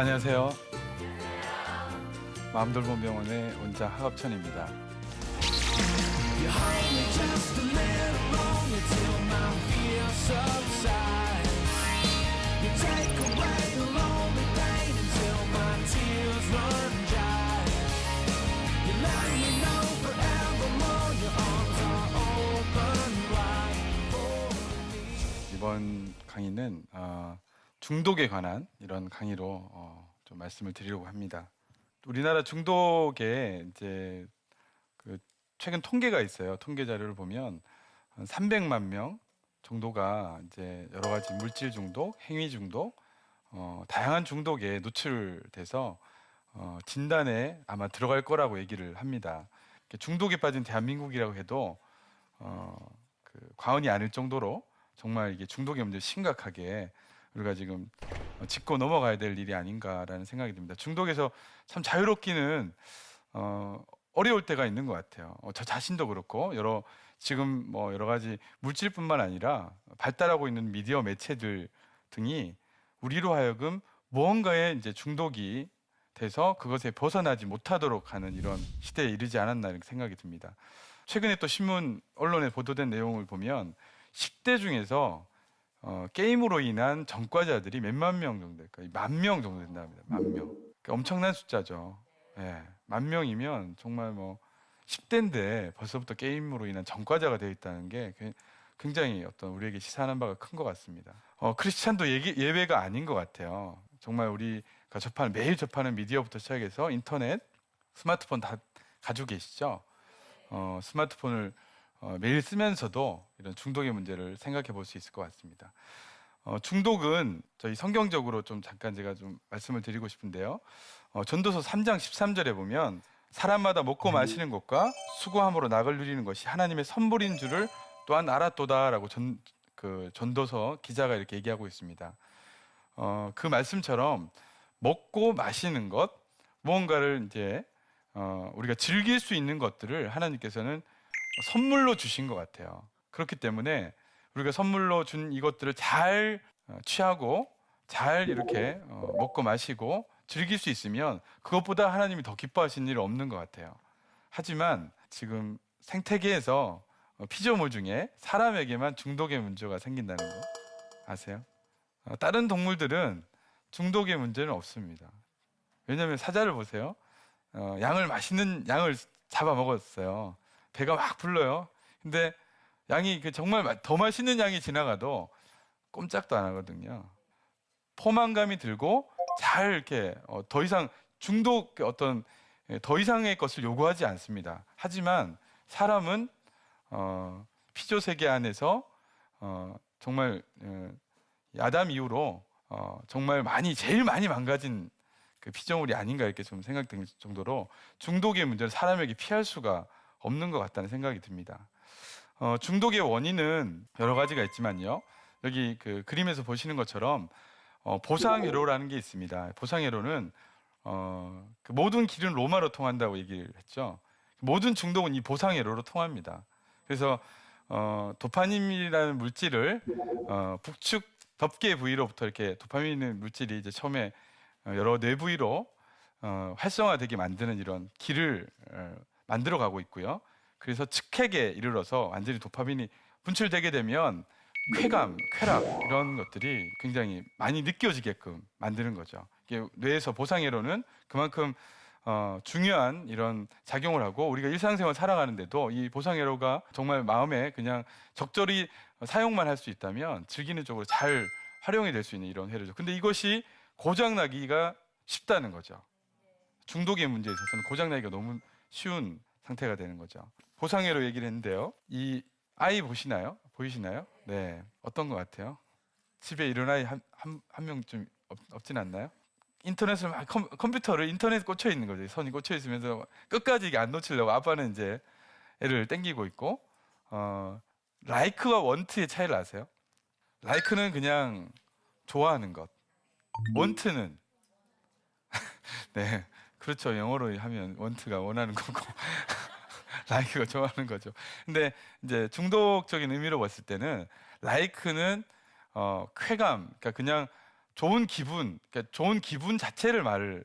안녕하세요. 마음돌봄병원의 원장 하갑천입니다. 이번 강의는 중독에 관한 이런 강의로 좀 말씀을 드리려고 합니다. 우리나라 중독에 이제 최근 통계가 있어요. 통계 자료를 보면 한 300만 명 정도가 이제 여러 가지 물질 중독, 행위 중독, 다양한 중독에 노출돼서 진단에 아마 들어갈 거라고 얘기를 합니다. 중독에 빠진 대한민국이라고 해도 과언이 아닐 정도로 정말 이게 중독의 문제 심각하게 우리가 지금 짚고 넘어가야 될 일이 아닌가라는 생각이 듭니다. 중독에서 참 자유롭기는 어려울 때가 있는 것 같아요. 저 자신도 그렇고 지금 여러 가지 물질뿐만 아니라 발달하고 있는 미디어 매체들 등이 우리로 하여금 무언가에 이제 중독이 돼서 그것에 벗어나지 못하도록 하는 이런 시대에 이르지 않았나 이렇게 생각이 듭니다. 최근에 또 신문 언론에 보도된 내용을 보면 10대 중에서 게임으로 인한 전과자들이 몇만 명 정도 될까요? 10,000명 정도 된다고 합니다. 10,000명. 그러니까 엄청난 숫자죠. 예, 10,000명이면 정말 10대인데 벌써부터 게임으로 인한 전과자가 되어 있다는 게 굉장히 우리에게 시사하는 바가 큰 것 같습니다. 크리스찬도 예외가 아닌 것 같아요. 정말 우리가 매일 접하는 미디어부터 시작해서 인터넷, 스마트폰 다 가지고 계시죠? 스마트폰을 매일 쓰면서도 이런 중독의 문제를 생각해 볼 수 있을 것 같습니다. 중독은 저희 성경적으로 좀 잠깐 제가 좀 말씀을 드리고 싶은데요. 전도서 3장 13절에 보면 사람마다 먹고 마시는 것과 수고함으로 낙을 누리는 것이 하나님의 선물인 줄을 또한 알았도다라고 전도서 기자가 이렇게 얘기하고 있습니다. 그 말씀처럼 먹고 마시는 것, 무언가를 이제 우리가 즐길 수 있는 것들을 하나님께서는 선물로 주신 것 같아요. 그렇기 때문에 우리가 선물로 준 이것들을 잘 취하고 잘 이렇게 먹고 마시고 즐길 수 있으면 그것보다 하나님이 더 기뻐하시는 일은 없는 것 같아요. 하지만 지금 생태계에서 피조물 중에 사람에게만 중독의 문제가 생긴다는 거 아세요? 다른 동물들은 중독의 문제는 없습니다. 왜냐하면 사자를 보세요. 맛있는 양을 잡아먹었어요. 배가 막 불러요. 근데 양이 정말 더 맛있는 양이 지나가도 꼼짝도 안 하거든요. 포만감이 들고 잘 이렇게 더 이상 더 이상의 것을 요구하지 않습니다. 하지만 사람은 피조 세계 안에서 정말 아담 이후로 정말 제일 많이 망가진 피조물이 아닌가 이렇게 좀 생각될 정도로 중독의 문제를 사람에게 피할 수가 없는 것 같다는 생각이 듭니다. 중독의 원인은 여러 가지가 있지만요. 여기 그림에서 보시는 것처럼 보상회로라는 게 있습니다. 보상회로는 모든 길은 로마로 통한다고 얘기를 했죠. 모든 중독은 이 보상회로로 통합니다. 그래서 도파민이라는 물질을 북측 덮개 부위로부터 이렇게 도파민 물질이 이제 처음에 여러 뇌 부위로 활성화되게 만드는 이런 길을 만들어 가고 있고요. 그래서 측핵에 이르러서 완전히 도파민이 분출되게 되면 쾌감, 쾌락 이런 것들이 굉장히 많이 느껴지게끔 만드는 거죠. 이게 뇌에서 보상회로는 그만큼 중요한 이런 작용을 하고 우리가 일상생활 살아가는데도 이 보상회로가 정말 마음에 그냥 적절히 사용만 할 수 있다면 즐기는 쪽으로 잘 활용이 될 수 있는 이런 회로죠. 근데 이것이 고장나기가 쉽다는 거죠. 중독의 문제에 있어서는 고장나기가 너무 쉬운 상태가 되는 거죠. 보상회로 얘기를 했는데요. 이 아이 보이시나요? 네. 어떤 것 같아요? 집에 이런 아이 한 명쯤 없진 않나요? 인터넷을 컴퓨터를 인터넷 꽂혀 있는 거죠. 선이 꽂혀 있으면서 끝까지 이게 안 놓치려고 아빠는 이제 애를 땡기고 있고, 라이크와 원트의 차이를 아세요? 라이크는 그냥 좋아하는 것. 원트는 네, 그렇죠. 영어로 하면 원트가 원하는 거고 라이크가 좋아하는 거죠. 근데 이제 중독적인 의미로 봤을 때는 라이크는 쾌감, 그러니까 그냥 좋은 기분, 그러니까 좋은 기분 자체를 말을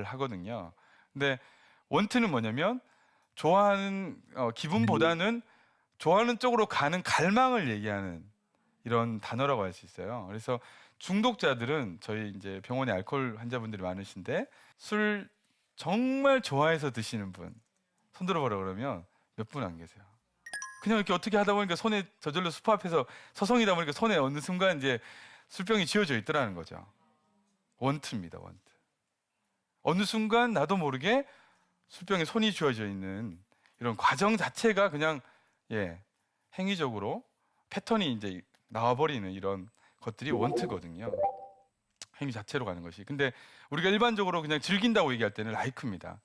하거든요. 근데 원트는 뭐냐면 좋아하는 기분보다는 좋아하는 쪽으로 가는 갈망을 얘기하는 이런 단어라고 할 수 있어요. 그래서 중독자들은 저희 이제 병원에 알코올 환자분들이 많으신데 술 정말 좋아해서 드시는 분 손 들어보라 그러면 몇 분 안 계세요. 그냥 이렇게 어떻게 하다 보니까 손에 저절로 수프 앞에서 서성이다 보니까 손에 어느 순간 이제 술병이 쥐어져 있더라는 거죠. 원트입니다, 원트. 어느 순간 나도 모르게 술병에 손이 쥐어져 있는 이런 과정 자체가 그냥 행위적으로 패턴이 이제 나와버리는 이런 것들이 원트거든요. 행위 자체로 가는 것이. 근데 우리가 일반적으로 그냥 즐긴다고 얘기할 때는 라이크입니다.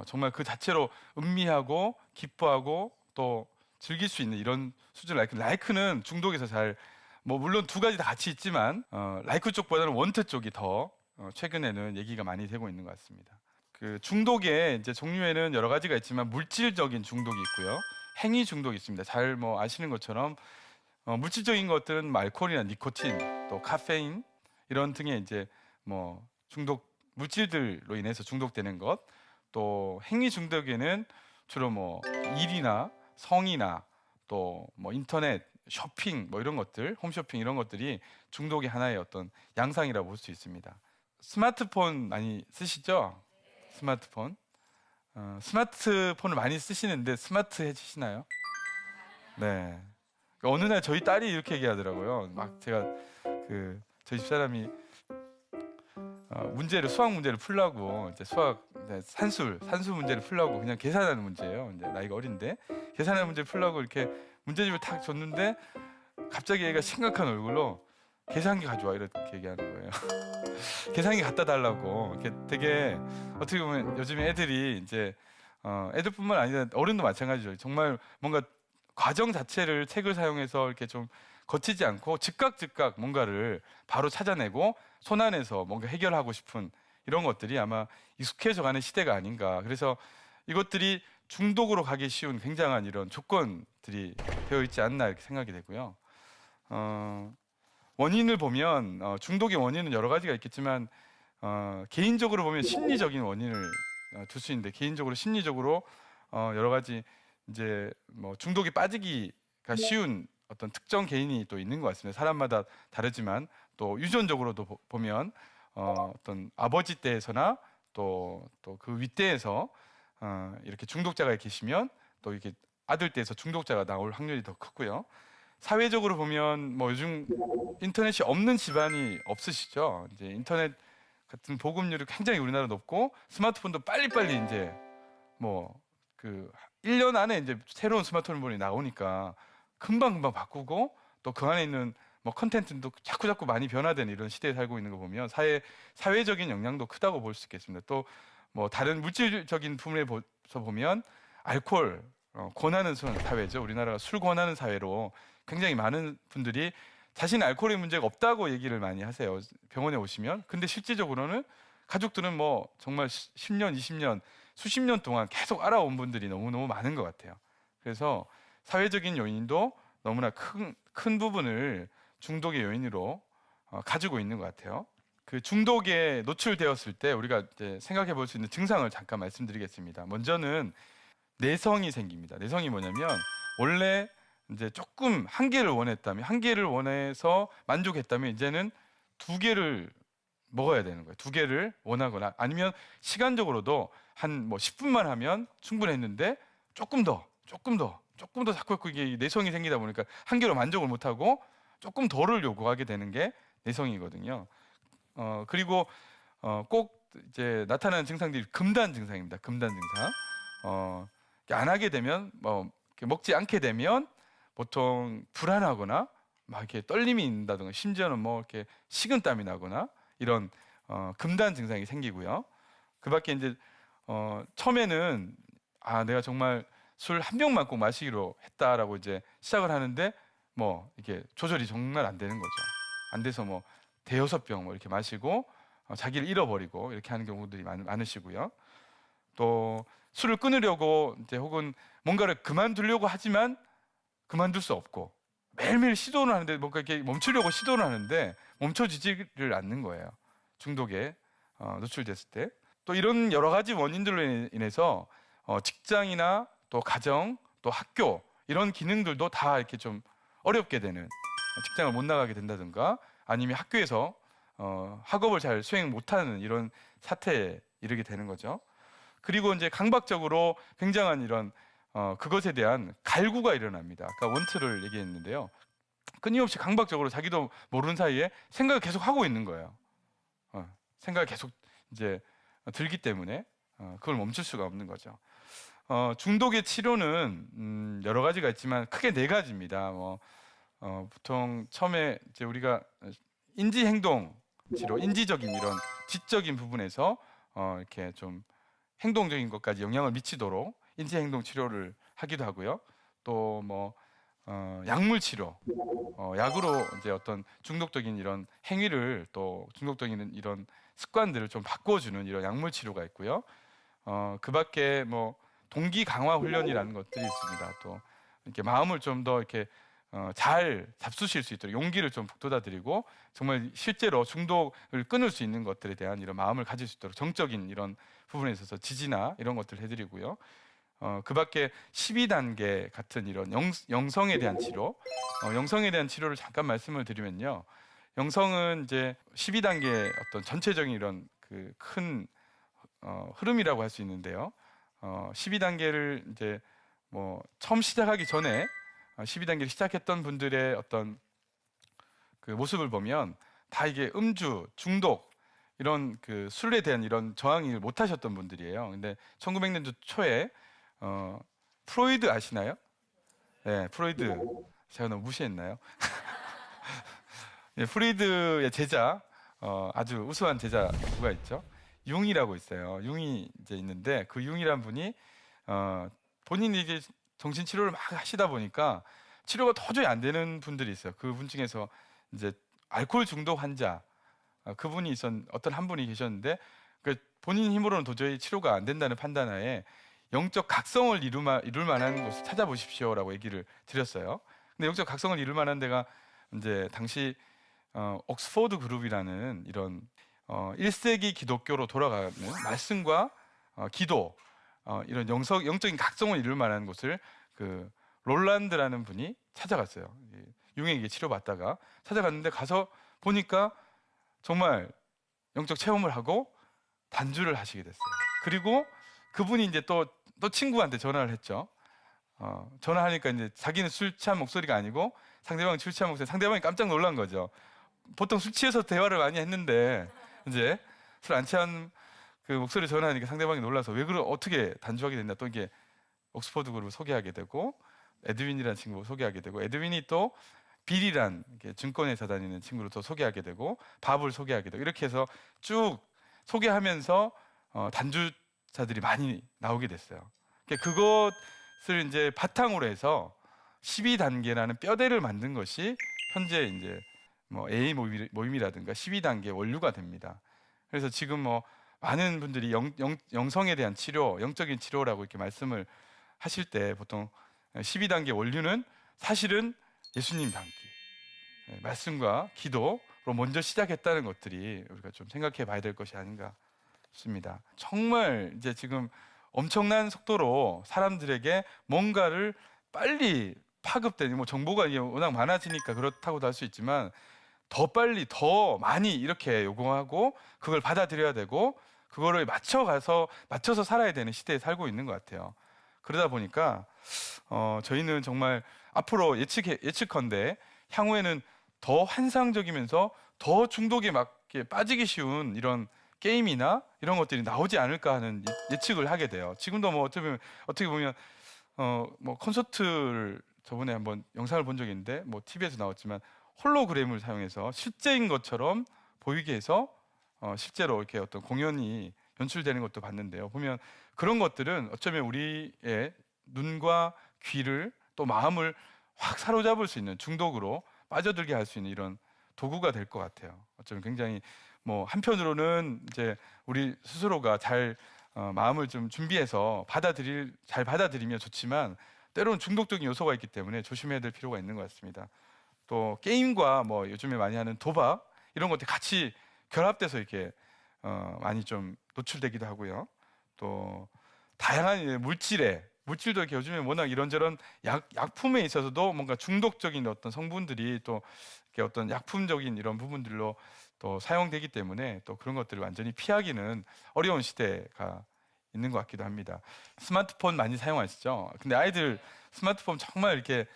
정말 그 자체로 음미하고 기뻐하고 또 즐길 수 있는 이런 수준 라이크. 라이크는 중독에서 잘 뭐 물론 두 가지 다 같이 있지만 라이크 쪽보다는 원트 쪽이 더 최근에는 얘기가 많이 되고 있는 것 같습니다. 그 중독의 이제 종류에는 여러 가지가 있지만 물질적인 중독이 있고요, 행위 중독이 있습니다. 잘 뭐 아시는 것처럼 물질적인 것들은 뭐 알코올이나 니코틴, 또 카페인 이런 등의 이제 뭐 중독 물질들로 인해서 중독되는 것, 또 행위 중독에는 주로 뭐 일이나 성이나 또 뭐 인터넷 쇼핑 뭐 이런 것들, 홈쇼핑 이런 것들이 중독의 하나의 어떤 양상이라고 볼 수 있습니다. 스마트폰 많이 쓰시죠? 스마트폰. 스마트폰을 많이 쓰시는데 스마트해지시나요? 네. 어느 날 저희 딸이 이렇게 얘기하더라고요. 막 제가 그 저희 집사람이 문제를 수학 문제를 풀라고 이제 수학 이제 산수 문제를 풀라고 그냥 계산하는 문제예요. 이제 나이가 어린데 계산하는 문제 풀라고 이렇게 문제집을 탁 줬는데 갑자기 얘가 심각한 얼굴로 계산기 가져와 이렇게 얘기하는 거예요. 계산기 갖다 달라고. 이렇게 되게 어떻게 보면 요즘 애들이 이제 애들뿐만 아니라 어른도 마찬가지죠. 정말 뭔가 과정 자체를 책을 사용해서 이렇게 좀 거치지 않고 즉각 뭔가를 바로 찾아내고 손안에서 뭔가 해결하고 싶은 이런 것들이 아마 익숙해져 가는 시대가 아닌가. 그래서 이것들이 중독으로 가기 쉬운 굉장한 이런 조건들이 되어 있지 않나 이렇게 생각이 되고요. 원인을 보면 중독의 원인은 여러 가지가 있겠지만 개인적으로 보면 심리적인 원인을 둘 수 있는데, 개인적으로 심리적으로 여러 가지 이제 뭐 중독에 빠지기가 쉬운 어떤 특정 개인이 또 있는 것 같습니다. 사람마다 다르지만 또 유전적으로도 보면 어떤 아버지 때에서나 또 그 윗대에서 이렇게 중독자가 계시면 또 이렇게 아들 때에서 중독자가 나올 확률이 더 크고요. 사회적으로 보면 뭐 요즘 인터넷이 없는 집안이 없으시죠. 이제 인터넷 같은 보급률이 굉장히 우리나라 높고 스마트폰도 빨리빨리 이제 뭐 그 1년 안에 이제 새로운 스마트폰이 나오니까 금방 바꾸고 또 그 안에 있는 뭐 컨텐츠도 자꾸 많이 변화되는 이런 시대에 살고 있는 거 보면 사회적인 영향도 크다고 볼 수 있겠습니다. 또 뭐 다른 물질적인 부분에서 보면 알코올 권하는 사회죠. 우리나라가 술 권하는 사회로 굉장히 많은 분들이 자신 알코올의 문제가 없다고 얘기를 많이 하세요. 병원에 오시면. 근데 실질적으로는 가족들은 뭐 정말 10년, 20년, 수십 년 동안 계속 알아온 분들이 너무너무 많은 것 같아요. 그래서 사회적인 요인도 너무나 큰 부분을 중독의 요인으로 가지고 있는 것 같아요. 그 중독에 노출되었을 때 우리가 이제 생각해 볼 수 있는 증상을 잠깐 말씀드리겠습니다. 먼저는 내성이 생깁니다. 내성이 뭐냐면 원래 이제 조금 한 개를 원해서 만족했다면 이제는 두 개를 먹어야 되는 거예요. 두 개를 원하거나 아니면 시간적으로도 한 뭐 10분만 하면 충분했는데 조금 더 자꾸 이게 내성이 생기다 보니까 한 개로 만족을 못하고 조금 더를 요구하게 되는 게 내성이거든요. 그리고 꼭 이제 나타나는 증상들이 금단 증상입니다. 금단 증상. 안 하게 되면 먹지 않게 되면 보통 불안하거나 막 이렇게 떨림이 있다든가 심지어는 뭐 이렇게 식은땀이 나거나 이런 금단 증상이 생기고요. 그밖에 이제 처음에는 내가 정말 술 한 병만 꼭 마시기로 했다라고 이제 시작을 하는데 뭐 이게 조절이 정말 안 되는 거죠. 안 돼서 뭐 대여섯 병 뭐 이렇게 마시고 자기를 잃어버리고 이렇게 하는 경우들이 많으시고요. 또 술을 끊으려고 이제 혹은 뭔가를 그만두려고 하지만 그만둘 수 없고 매일매일 시도는 하는데 뭔가 이렇게 멈추려고 시도는 하는데 멈춰지지를 않는 거예요. 중독에 노출됐을 때. 또 이런 여러 가지 원인들로 인해서 직장이나 또 가정, 또 학교 이런 기능들도 다 이렇게 좀 어렵게 되는, 직장을 못 나가게 된다든가 아니면 학교에서 학업을 잘 수행 못하는 이런 사태에 이르게 되는 거죠. 그리고 이제 강박적으로 굉장한 이런 그것에 대한 갈구가 일어납니다. 아까 원트를 얘기했는데요. 끊임없이 강박적으로 자기도 모르는 사이에 생각을 계속 하고 있는 거예요. 생각이 계속 이제 들기 때문에 그걸 멈출 수가 없는 거죠. 중독의 치료는 여러 가지가 있지만 크게 네 가지입니다. 보통 처음에 이제 우리가 인지행동 치료, 인지적인 이런 지적인 부분에서 이렇게 좀 행동적인 것까지 영향을 미치도록 인지행동 치료를 하기도 하고요. 또 약물 치료, 약으로 이제 어떤 중독적인 이런 행위를, 또 중독적인 이런 습관들을 좀 바꿔주는 이런 약물 치료가 있고요. 그밖에 동기 강화 훈련이라는 것들이 있습니다. 또 이렇게 마음을 좀 더 이렇게 잘 잡수실 수 있도록 용기를 좀 북돋아드리고 정말 실제로 중독을 끊을 수 있는 것들에 대한 이런 마음을 가질 수 있도록 정적인 이런 부분에 있어서 지지나 이런 것들을 해드리고요. 그밖에 12단계 같은 이런 영성에 대한 치료, 영성에 대한 치료를 잠깐 말씀을 드리면요. 영성은 이제 12단계 어떤 전체적인 이런 그 큰 흐름이라고 할 수 있는데요. 12단계를 이제 처음 시작하기 전에 12단계를 시작했던 분들의 어떤 그 모습을 보면 다 이게 음주, 중독 이런 그 술에 대한 이런 저항을 못 하셨던 분들이에요. 근데 1900년도 초에 프로이드 아시나요? 네, 프로이드. 제가 너무 무시했나요? 예, 프로이드의 제자, 아주 우수한 제자 누가 있죠? 융이라고 있어요. 융이 이제 있는데 그 융이란 분이 본인이 이제 정신 치료를 막 하시다 보니까 치료가 도저히 안 되는 분들이 있어요. 그분 중에서 이제 알코올 중독 환자, 그분이 어떤 한 분이 계셨는데 그 본인 힘으로는 도저히 치료가 안 된다는 판단하에 영적 각성을 이룰 만한 곳을 찾아보십시오라고 얘기를 드렸어요. 근데 영적 각성을 이룰 만한 데가 이제 당시 옥스포드 그룹이라는 이런 1세기 기독교로 돌아가는 말씀과 기도, 이런 영적인 각성을 이룰 만한 곳을 그 롤란드라는 분이 찾아갔어요. 융에게 치료받다가 찾아갔는데 가서 보니까 정말 영적 체험을 하고 단주를 하시게 됐어요. 그리고 그분이 이제 또 친구한테 전화를 했죠. 전화하니까 이제 자기는 술 취한 목소리가 아니고 상대방은 술 취한 목소리, 상대방이 깜짝 놀란 거죠. 보통 술 취해서 대화를 많이 했는데 이제 술 안 취한 그 목소리 전화하니까 상대방이 놀라서 어떻게 단주하게 됐나, 또 이게 옥스퍼드 그룹을 소개하게 되고 에드윈이라는 친구를 소개하게 되고 에드윈이 또 빌이란 증권회사 다니는 친구를 또 소개하게 되고 밥을 소개하게 되고 이렇게 해서 쭉 소개하면서 단주자들이 많이 나오게 됐어요. 그것을 이제 바탕으로 해서 12단계라는 뼈대를 만든 것이 현재 이제 A 모임이라든가 12단계 원류가 됩니다. 그래서 지금 많은 분들이 영성에 대한 치료, 영적인 치료라고 이렇게 말씀을 하실 때 보통 12단계 원류는 사실은 예수님 닮기, 말씀과 기도로 먼저 시작했다는 것들이 우리가 좀 생각해 봐야 될 것이 아닌가 싶습니다. 정말 이제 지금 엄청난 속도로 사람들에게 뭔가를 빨리 파급되는, 정보가 워낙 많아지니까 그렇다고도 할 수 있지만 더 빨리 더 많이 이렇게 요구하고 그걸 받아들여야 되고 그거를 맞춰서 살아야 되는 시대에 살고 있는 것 같아요. 그러다 보니까 저희는 정말 앞으로 예측컨대 향후에는 더 환상적이면서 더 중독에 빠지기 쉬운 이런 게임이나 이런 것들이 나오지 않을까 하는 예측을 하게 돼요. 지금도 어떻게 보면 콘서트를 저번에 한번 영상을 본 적이 있는데 TV에서 나왔지만 홀로그램을 사용해서 실제인 것처럼 보이게 해서 실제로 이렇게 어떤 공연이 연출되는 것도 봤는데요. 보면 그런 것들은 어쩌면 우리의 눈과 귀를 또 마음을 확 사로잡을 수 있는, 중독으로 빠져들게 할 수 있는 이런 도구가 될 것 같아요. 어쩌면 굉장히 한편으로는 이제 우리 스스로가 잘 마음을 좀 준비해서 잘 받아들이면 좋지만 때로는 중독적인 요소가 있기 때문에 조심해야 될 필요가 있는 것 같습니다. 또 게임과 뭐 요즘에 많이 하는 도박 이런 것들이 같이 결합돼서 이렇게 많이 좀 노출되기도 하고요. 또 다양한 물질도 이렇게 요즘에 워낙 이런저런 약품에 있어서도 뭔가 중독적인 어떤 성분들이 또 이렇게 어떤 약품적인 이런 부분들로 또 사용되기 때문에 또 그런 것들을 완전히 피하기는 어려운 시대가 있는 것 같기도 합니다. 스마트폰 많이 사용하시죠? 근데 아이들 스마트폰 정말 이렇게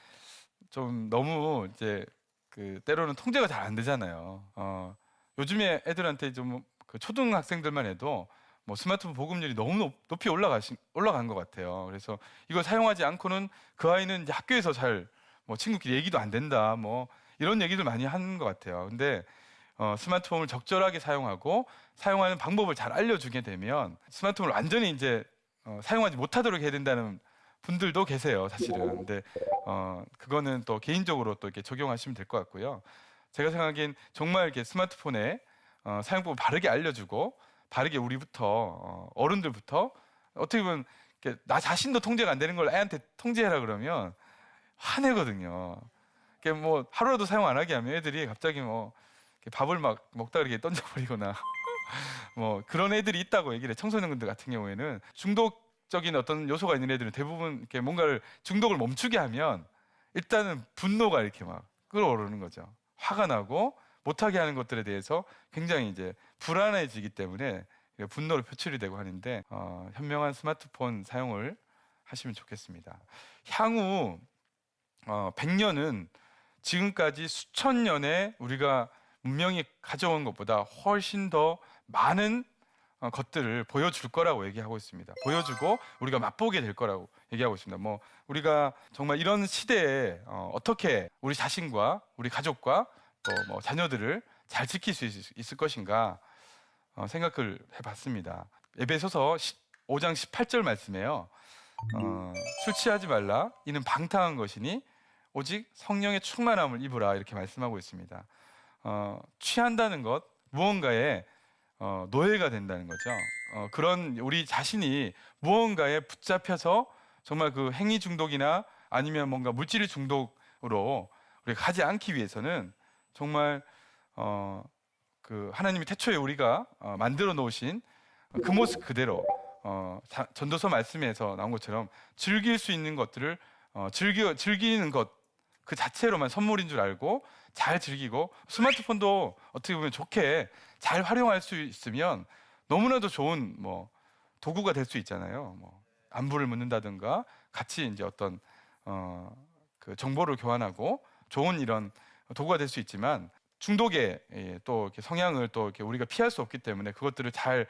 좀 너무 이제 그 때로는 통제가 잘 안 되잖아요. 요즘에 애들한테 좀 그 초등학생들만 해도 뭐 스마트폰 보급률이 너무 높이 올라간 것 같아요. 그래서 이걸 사용하지 않고는 그 아이는 이제 학교에서 잘 뭐 친구끼리 얘기도 안 된다, 뭐 이런 얘기들 많이 하는 것 같아요. 근데 스마트폰을 적절하게 사용하고 사용하는 방법을 잘 알려주게 되면 스마트폰을 완전히 이제 사용하지 못하도록 해야 된다는 분들도 계세요, 사실은. 근데 그거는 또 개인적으로 또 이렇게 적용하시면 될 것 같고요. 제가 생각하기엔 정말 이렇게 스마트폰의 사용법을 바르게 알려주고 바르게 우리부터 어른들부터 어떻게 보면 이렇게 나 자신도 통제가 안 되는 걸 애한테 통제해라 그러면 화내거든요. 이게 뭐 하루라도 사용 안 하게 하면 애들이 갑자기 뭐 이렇게 밥을 막 먹다 이렇게 던져버리거나 뭐 그런 애들이 있다고 얘기를 해. 청소년들 같은 경우에는 중독적인 어떤 요소가 있는 애들은 대부분 이렇게 뭔가를 중독을 멈추게 하면 일단은 분노가 이렇게 막 끌어오르는 거죠. 화가 나고 못하게 하는 것들에 대해서 굉장히 이제 불안해지기 때문에 분노로 표출이 되고 하는데 현명한 스마트폰 사용을 하시면 좋겠습니다. 향후 100년은 지금까지 수천 년의 우리가 문명이 가져온 것보다 훨씬 더 많은 것들을 보여줄 거라고 얘기하고 있습니다. 보여주고 우리가 맛보게 될 거라고 얘기하고 있습니다. 뭐 우리가 정말 이런 시대에 어떻게 우리 자신과 우리 가족과 또 뭐 자녀들을 잘 지킬 수 있을 것인가 생각을 해봤습니다. 에베소서 5장 18절 말씀에요. 술 취하지 말라 이는 방탕한 것이니 오직 성령의 충만함을 입으라 이렇게 말씀하고 있습니다. 취한다는 것 무언가에 노예가 된다는 거죠. 그런 우리 자신이 무언가에 붙잡혀서 정말 그 행위 중독이나 아니면 뭔가 물질 중독으로 우리가 가지 않기 위해서는 정말 그 하나님이 태초에 우리가 만들어 놓으신 그 모습 그대로 전도서 말씀에서 나온 것처럼 즐길 수 있는 것들을 즐기는 것 그 자체로만 선물인 줄 알고 잘 즐기고 스마트폰도 어떻게 보면 좋게 잘 활용할 수 있으면 너무나도 좋은 뭐 도구가 될 수 있잖아요. 뭐 안부를 묻는다든가 같이 이제 어떤 그 정보를 교환하고 좋은 이런 도구가 될 수 있지만 중독의 또 이렇게 성향을 또 이렇게 우리가 피할 수 없기 때문에 그것들을 잘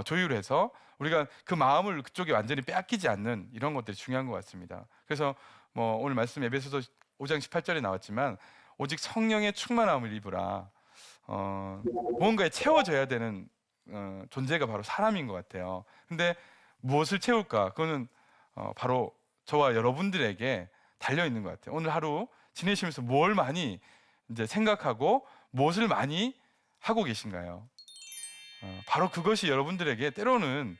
조율해서 우리가 그 마음을 그쪽에 완전히 빼앗기지 않는 이런 것들이 중요한 것 같습니다. 그래서 뭐 오늘 말씀 에베소서 5장 18절에 나왔지만 오직 성령의 충만함을 입으라. 무언가에 채워져야 되는 존재가 바로 사람인 것 같아요. 근데 무엇을 채울까? 그거는 바로 저와 여러분들에게 달려 있는 것 같아요. 오늘 하루 지내시면서 뭘 많이 이제 생각하고 무엇을 많이 하고 계신가요? 바로 그것이 여러분들에게 때로는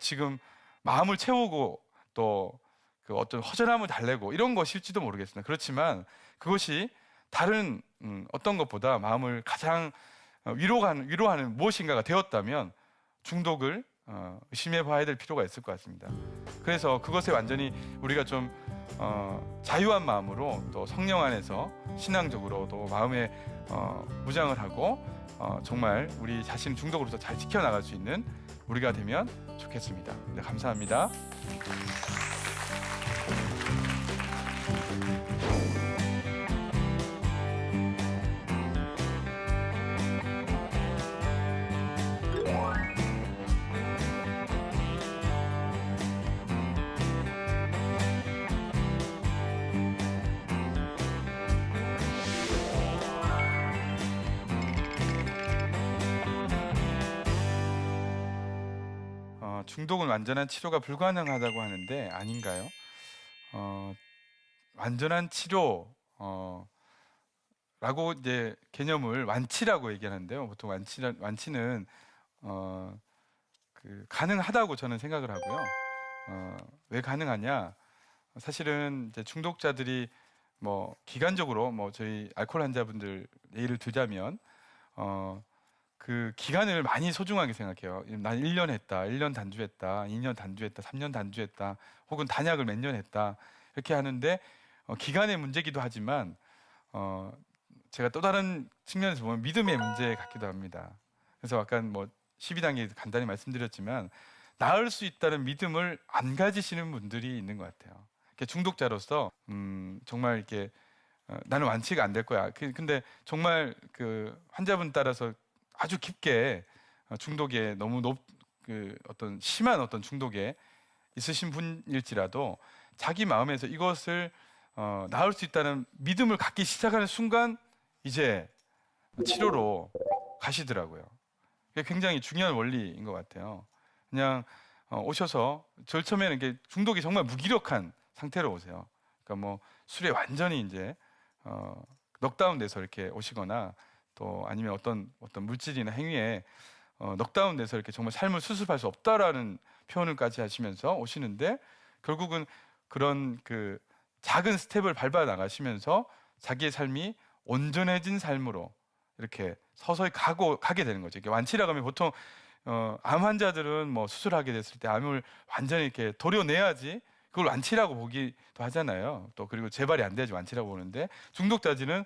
지금 마음을 채우고 또 그 어떤 허전함을 달래고 이런 것일지도 모르겠습니다. 그렇지만 그것이 다른 어떤 것보다 마음을 가장 위로하는 무엇인가가 되었다면 중독을 의심해 봐야 될 필요가 있을 것 같습니다. 그래서 그것에 완전히 우리가 좀 자유한 마음으로 또 성령 안에서 신앙적으로 또 마음에 무장을 하고 정말 우리 자신 중독으로서 잘 지켜나갈 수 있는 우리가 되면 좋겠습니다. 네, 감사합니다. 중독은 완전한 치료가 불가능하다고 하는데 아닌가요? 완전한 치료 라고 이제 개념을 완치라고 얘기하는데요. 보통 완치는 그 가능하다고 저는 생각을 하고요. 왜 가능하냐? 사실은 이제 중독자들이 뭐 기간적으로 뭐 저희 알코올 환자분들 예를 들자면 그 기간을 많이 소중하게 생각해요. 난 1년 했다, 1년 단주했다, 2년 단주했다, 3년 단주했다, 혹은 단약을 몇 년 했다 이렇게 하는데 기간의 문제기도 하지만 제가 또 다른 측면에서 보면 믿음의 문제 같기도 합니다. 그래서 아까 뭐 12단계 간단히 말씀드렸지만 나을 수 있다는 믿음을 안 가지시는 분들이 있는 것 같아요. 이렇게 중독자로서 정말 이렇게 나는 완치가 안 될 거야. 근데 정말 그 환자분 따라서 아주 깊게 중독에 너무 그 어떤 심한 어떤 중독에 있으신 분일지라도 자기 마음에서 이것을 나을 수 있다는 믿음을 갖기 시작하는 순간 이제 치료로 가시더라고요. 그게 굉장히 중요한 원리인 것 같아요. 그냥 오셔서 제일 처음에는 이게 중독이 정말 무기력한 상태로 오세요. 그러니까 뭐 술에 완전히 이제 넉다운돼서 이렇게 오시거나 또 아니면 어떤 물질이나 행위에 넉다운돼서 이렇게 정말 삶을 수습할 수 없다라는 표현을까지 하시면서 오시는데 결국은 그런 그 작은 스텝을 밟아 나가시면서 자기의 삶이 온전해진 삶으로 이렇게 서서히 가게 되는 거죠. 이게 완치라고 하면 보통 암 환자들은 뭐 수술하게 됐을 때 암을 완전히 이렇게 도려내야지 그걸 완치라고 보기도 하잖아요. 또 그리고 재발이 안 돼야지 완치라고 보는데 중독자들은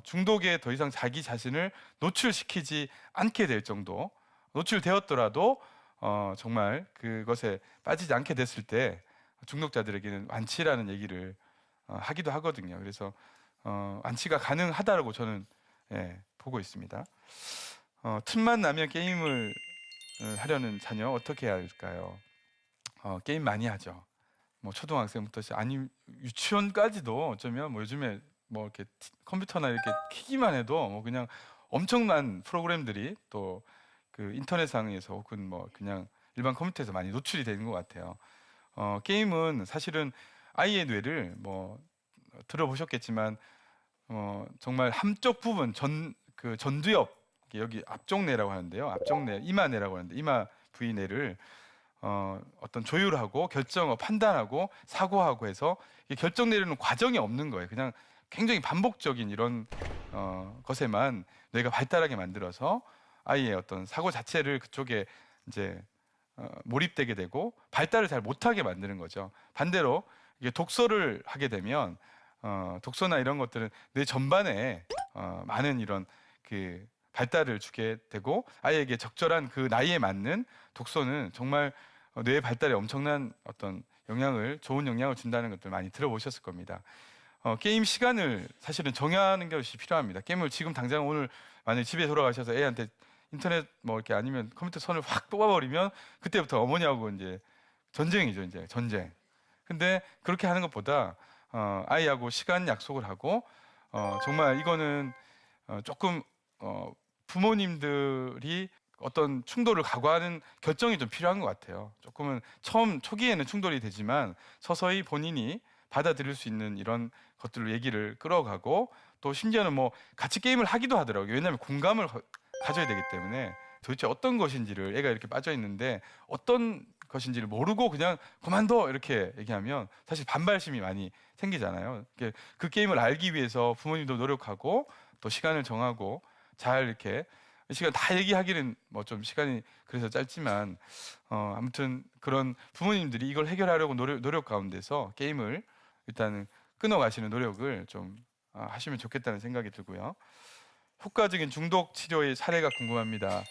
중독에 더 이상 자기 자신을 노출시키지 않게 될 정도, 노출되었더라도 정말 그것에 빠지지 않게 됐을 때 중독자들에게는 완치라는 얘기를 하기도 하거든요. 그래서 완치가 가능하다라고 저는 보고 있습니다. 틈만 나면 게임을 하려는 자녀 어떻게 해야 할까요? 게임 많이 하죠. 뭐 초등학생부터 아니 유치원까지도 어쩌면 뭐 요즘에 뭐 이렇게 컴퓨터나 이렇게 키기만 해도 뭐 그냥 엄청난 프로그램들이 또 그 인터넷상에서 혹은 뭐 그냥 일반 컴퓨터에서 많이 노출이 되는 것 같아요. 게임은 사실은 아이의 뇌를 뭐 들어보셨겠지만 정말 한쪽 부분 그 전두엽 여기 앞쪽 뇌라고 하는데요. 앞쪽 뇌, 이마 뇌라고 하는데 이마 부위 뇌를 어떤 조율하고 결정하고 판단하고 사고하고 해서 이게 결정 내리는 과정이 없는 거예요. 그냥 굉장히 반복적인 이런 것에만 뇌가 발달하게 만들어서 아이의 어떤 사고 자체를 그쪽에 이제 몰입되게 되고 발달을 잘 못하게 만드는 거죠. 반대로 이게 독서를 하게 되면 독서나 이런 것들은 뇌 전반에 많은 이런 그 발달을 주게 되고 아이에게 적절한 그 나이에 맞는 독서는 정말 뇌의 발달에 엄청난 어떤 좋은 영향을 준다는 것들 많이 들어보셨을 겁니다. 게임 시간을 사실은 정하는 것이 필요합니다. 게임을 지금 당장 오늘 만약에 집에 돌아가셔서 애한테 인터넷 뭐 이렇게 아니면 컴퓨터 선을 확 뽑아버리면 그때부터 어머니하고 이제 전쟁이죠, 이제 전쟁. 근데 그렇게 하는 것보다 아이하고 시간 약속을 하고 정말 이거는 조금 부모님들이 어떤 충돌을 각오하는 결정이 좀 필요한 것 같아요. 조금은 초기에는 충돌이 되지만 서서히 본인이 받아들일 수 있는 이런 것들로 얘기를 끌어가고 또 심지어는 뭐 같이 게임을 하기도 하더라고요. 왜냐하면 공감을 가져야 되기 때문에 도대체 어떤 것인지를 애가 이렇게 빠져 있는데 어떤 것인지를 모르고 그냥 그만둬 이렇게 얘기하면 사실 반발심이 많이 생기잖아요. 그 게임을 알기 위해서 부모님도 노력하고 또 시간을 정하고 잘 이렇게 시간 다 얘기하기는 뭐 좀 시간이 그래서 짧지만 아무튼 그런 부모님들이 이걸 해결하려고 노력 가운데서 게임을 일단은 끊어가시는 노력을 좀 하시면 좋겠다는 생각이 들고요. 효과적인 중독 치료의 사례가 궁금합니다.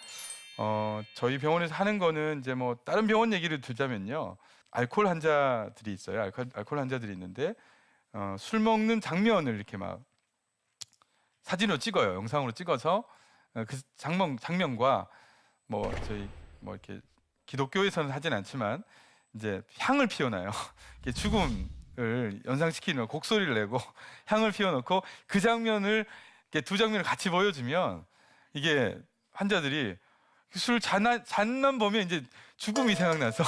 저희 병원에서 하는 거는 이제 뭐 다른 병원 얘기를 들자면요. 알코올 환자들이 있어요. 알코올 환자들이 있는데 술 먹는 장면을 이렇게 막 사진으로 찍어요. 영상으로 찍어서 그 장면과 뭐 저희 뭐 이렇게 기독교에서는 하진 않지만 이제 향을 피워놔요. 이렇게 죽음을 연상시키는 곡소리를 내고 향을 피워놓고 그 장면을 이렇게 두 장면을 같이 보여주면 이게 환자들이 술 잔만 보면 이제 죽음이 생각나서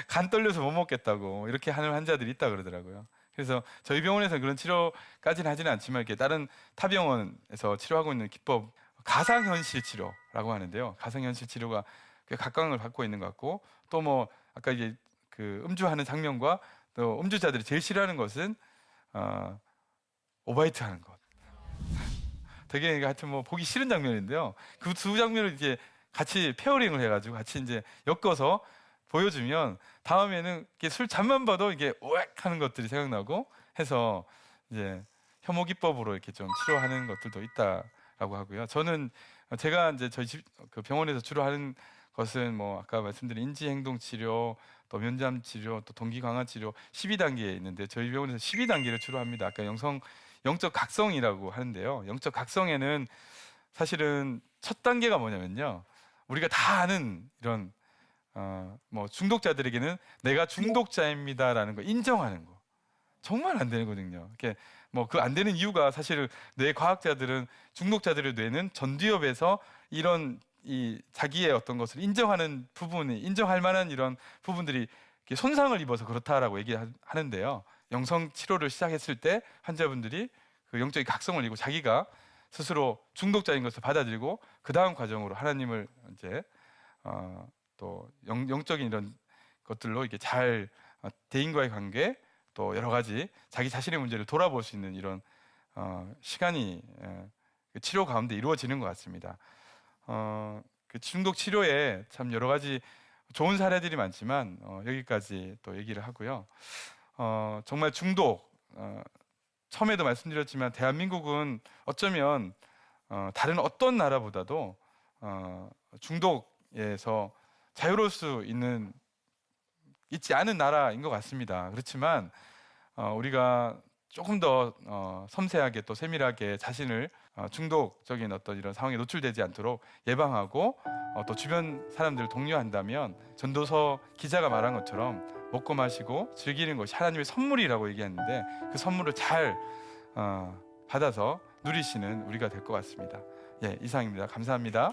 간 떨려서 못 먹겠다고 이렇게 하는 환자들이 있다 그러더라고요. 그래서 저희 병원에서 그런 치료까지는 하지는 않지만 이렇게 다른 타 병원에서 치료하고 있는 기법 가상현실 치료라고 하는데요. 가상현실 치료가 꽤 각광을 받고 있는 것 같고 또 뭐 아까 이제 그 음주하는 장면과 또 음주자들이 제일 싫어하는 것은 오바이트하는 것. 되게 하여튼 뭐 보기 싫은 장면인데요. 그 두 장면을 이제 같이 페어링을 해가지고 같이 이제 엮어서 보여주면 다음에는 이렇게 술 잠만 봐도 이게 오액 하는 것들이 생각나고 해서 이제 혐오 기법으로 이렇게 좀 치료하는 것들도 있다라고 하고요. 저는 제가 이제 저희 집 그 병원에서 주로 하는 것은 뭐 아까 말씀드린 인지 행동 치료, 또 면담 치료, 또 동기 강화 치료 12단계에 있는데 저희 병원에서 12단계를 주로 합니다. 아까 영적 각성이라고 하는데요. 영적 각성에는 사실은 첫 단계가 뭐냐면요. 우리가 다 아는 이런 뭐 중독자들에게는 내가 중독자입니다라는 거 인정하는 거 정말 안 되거든요. 이렇게 뭐 그 안 되는 이유가 사실은 뇌 과학자들은 중독자들의 뇌는 전두엽에서 이런 이 자기의 어떤 것을 인정하는 부분이 인정할 만한 이런 부분들이 이렇게 손상을 입어서 그렇다라고 얘기하는데요. 영성 치료를 시작했을 때 환자분들이 그 영적인 각성을 이루고 자기가 스스로 중독자인 것을 받아들이고 그 다음 과정으로 하나님을 이제 또 영적인 이런 것들로 이렇게 잘 대인과의 관계 또 여러 가지 자기 자신의 문제를 돌아볼 수 있는 이런 시간이 그 치료 가운데 이루어지는 것 같습니다. 그 중독 치료에 참 여러 가지 좋은 사례들이 많지만 여기까지 또 얘기를 하고요. 정말 중독 처음에도 말씀드렸지만 대한민국은 어쩌면 다른 어떤 나라보다도 중독에서 자유로울 수 있지 않은 나라인 것 같습니다. 그렇지만 우리가 조금 더 섬세하게 또 세밀하게 자신을 중독적인 어떤 이런 상황에 노출되지 않도록 예방하고 또 주변 사람들을 독려한다면 전도서 기자가 말한 것처럼 먹고 마시고 즐기는 것이 하나님의 선물이라고 얘기했는데 그 선물을 잘 받아서 누리시는 우리가 될 것 같습니다. 예, 이상입니다. 감사합니다.